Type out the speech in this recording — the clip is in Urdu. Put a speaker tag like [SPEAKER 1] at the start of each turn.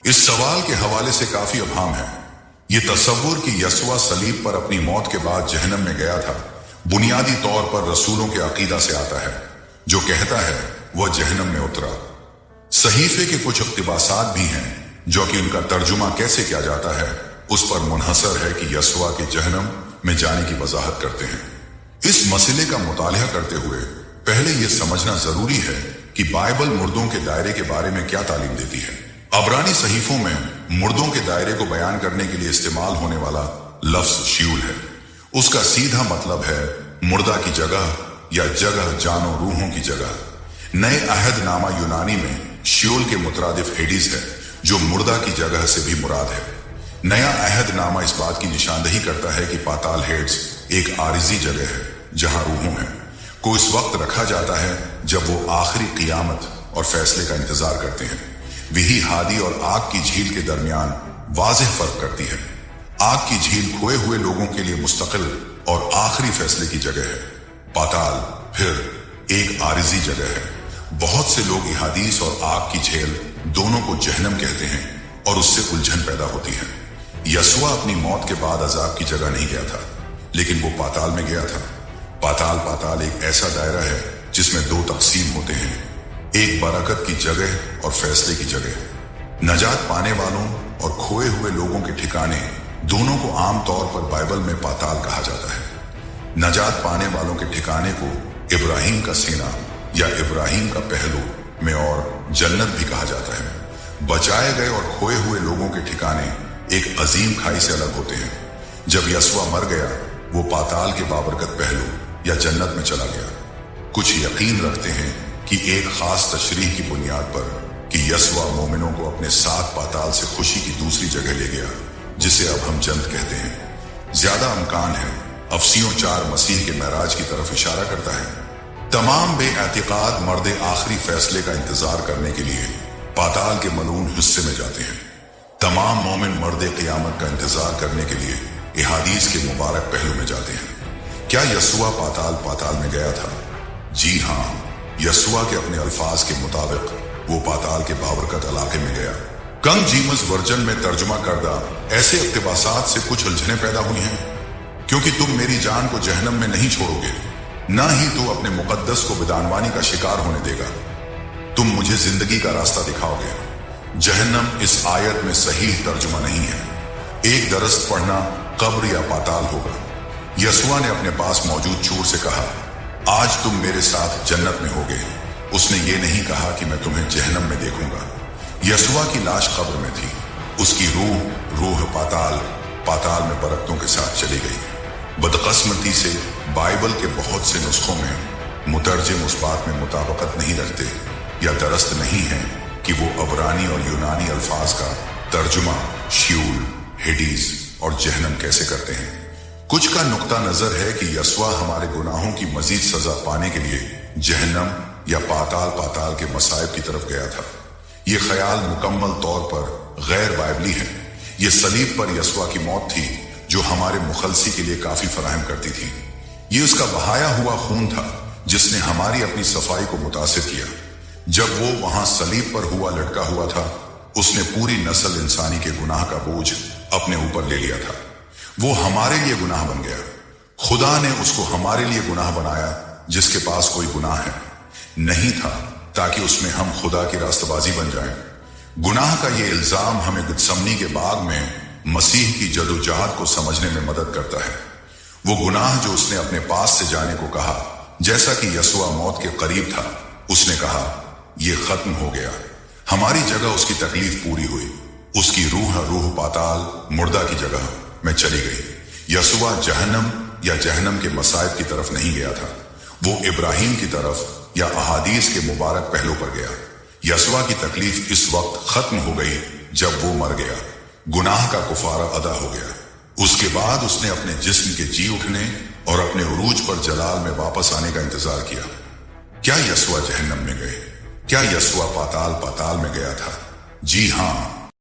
[SPEAKER 1] اس سوال کے حوالے سے کافی ابہام ہے۔ یہ تصور کہ یسوع صلیب پر اپنی موت کے بعد جہنم میں گیا تھا بنیادی طور پر رسولوں کے عقیدہ سے آتا ہے، جو کہتا ہے وہ جہنم میں اترا۔ صحیفے کے کچھ اقتباسات بھی ہیں جو کہ ان کا ترجمہ کیسے کیا جاتا ہے اس پر منحصر ہے کہ یسوع کے جہنم میں جانے کی وضاحت کرتے ہیں۔ اس مسئلے کا مطالعہ کرتے ہوئے پہلے یہ سمجھنا ضروری ہے کہ بائبل مردوں کے دائرے کے بارے میں کیا تعلیم دیتی ہے۔ عبرانی صحیفوں میں مردوں کے دائرے کو بیان کرنے کے لیے استعمال ہونے والا لفظ شیول ہے۔ اس کا سیدھا مطلب ہے مردہ کی جگہ یا جگہ جانو روحوں کی جگہ۔ نئے عہد نامہ یونانی میں شیول کے مترادف ہیڈیز ہے جو مردہ کی جگہ سے بھی مراد ہے۔ نیا عہد نامہ اس بات کی نشاندہی کرتا ہے کہ پاتال ہیڈز ایک عارضی جگہ ہے جہاں روحوں ہیں کو اس وقت رکھا جاتا ہے جب وہ آخری قیامت اور فیصلے کا انتظار کرتے ہیں۔ وہی ہادی اور آگ کی جھیل کے درمیان واضح فرق کرتی ہے۔ آگ کی جھیل کھوئے ہوئے لوگوں کے لیے مستقل اور آخری فیصلے کی جگہ ہے۔ پاتال پھر ایک عارضی جگہ ہے۔ بہت سے لوگ احادیث اور آگ کی جھیل دونوں کو جہنم کہتے ہیں اور اس سے الجھن پیدا ہوتی ہے۔ یسوع اپنی موت کے بعد عذاب کی جگہ نہیں گیا تھا، لیکن وہ پاتال میں گیا تھا۔ پاتال ایک ایسا دائرہ ہے جس میں دو تقسیم ہوتے ہیں، ایک برکت کی جگہ اور فیصلے کی جگہ۔ نجات پانے والوں اور کھوئے ہوئے لوگوں کے ٹھکانے دونوں کو عام طور پر بائبل میں پاتال کہا جاتا ہے۔ نجات پانے والوں کے ٹھکانے کو ابراہیم کا سینہ یا ابراہیم کا پہلو میں اور جنت بھی کہا جاتا ہے۔ بچائے گئے اور کھوئے ہوئے لوگوں کے ٹھکانے ایک عظیم کھائی سے الگ ہوتے ہیں۔ جب یسوع مر گیا وہ پاتال کے بابرکت پہلو یا جنت میں چلا گیا۔ کچھ یقین رکھتے ہیں کہ ایک خاص تشریح کی بنیاد پر کہ یسوع مومنوں کو اپنے ساتھ پاتال سے خوشی کی دوسری جگہ لے گیا جسے اب ہم جنت کہتے ہیں۔ زیادہ امکان ہے افسیوں 4 مسیح کے معراج کی طرف اشارہ کرتا ہے۔ تمام بے اعتقاد مرد آخری فیصلے کا انتظار کرنے کے لیے پاتال کے ملعون حصے میں جاتے ہیں۔ تمام مومن مرد قیامت کا انتظار کرنے کے لیے احادیث کے مبارک پہلو میں جاتے ہیں۔ کیا یسوع پاتال میں گیا تھا؟ جی ہاں، یسوع کے اپنے الفاظ کے مطابق وہ پاتال کے بابرکت علاقے میں گیا۔ کنگ جیمز ورجن میں ترجمہ کردہ ایسے اقتباسات سے کچھ الجھنیں پیدا ہوئی ہیں، کیونکہ تم میری جان کو جہنم میں نہیں چھوڑو گے، نہ ہی تو اپنے مقدس کو بدعنوانی کا شکار ہونے دے گا، تم مجھے زندگی کا راستہ دکھاؤ گے۔ جہنم اس آیت میں صحیح ترجمہ نہیں ہے۔ ایک درست پڑھنا قبر یا پاتال ہوگا۔ یسوع نے اپنے پاس موجود چور سے کہا، آج تم میرے ساتھ جنت میں ہوگے۔ اس نے یہ نہیں کہا کہ میں تمہیں جہنم میں دیکھوں گا۔ یسوع کی لاش قبر میں تھی، اس کی روح پاتال میں برکتوں کے ساتھ چلی گئی۔ بدقسمتی سے بائبل کے بہت سے نسخوں میں مترجم اس بات میں مطابقت نہیں رکھتے یا درست نہیں ہے کہ وہ عبرانی اور یونانی الفاظ کا ترجمہ شیول، ہیڈیز اور جہنم کیسے کرتے ہیں۔ کچھ کا نقطہ نظر ہے کہ یسوع ہمارے گناہوں کی مزید سزا پانے کے لیے جہنم یا پاتال کے مصائب کی طرف گیا تھا۔ یہ خیال مکمل طور پر غیر بائبلی ہے۔ یہ صلیب پر یسوع کی موت تھی جو ہمارے مخلصی کے لیے کافی فراہم کرتی تھی۔ یہ اس کا بہایا ہوا خون تھا جس نے ہماری اپنی صفائی کو متاثر کیا۔ جب وہ وہاں صلیب پر لٹکا ہوا تھا، اس نے پوری نسل انسانی کے گناہ کا بوجھ اپنے اوپر لے لیا تھا۔ وہ ہمارے لیے گناہ بن گیا۔ خدا نے اس کو ہمارے لیے گناہ بنایا جس کے پاس کوئی گناہ ہے نہیں تھا، تاکہ اس میں ہم خدا کی راستہ بازی بن جائیں۔ گناہ کا یہ الزام ہمیں گتسمنی کے باغ میں مسیح کی جدوجہد کو سمجھنے میں مدد کرتا ہے۔ وہ گناہ جو اس نے اپنے پاس سے جانے کو کہا، جیسا کہ یسوع موت کے قریب تھا، اس نے کہا یہ ختم ہو گیا۔ ہماری جگہ اس کی تکلیف پوری ہوئی۔ اس کی روح پاتال مردہ کی جگہ میں چلی گئی۔ یسوع جہنم کے مصائب کی طرف نہیں گیا تھا، وہ ابراہیم کی طرف یا احادیث کے مبارک پہلو پر گیا۔ یسوع کی تکلیف اس وقت ختم ہو گئی جب وہ مر گیا، گناہ کا کفارہ ادا ہو گیا۔ اس کے بعد اس نے اپنے جسم کے جی اٹھنے اور اپنے عروج پر جلال میں واپس آنے کا انتظار کیا۔ کیا یسوع جہنم میں گئے؟ کیا یسوع پاتال میں گیا تھا؟ جی ہاں،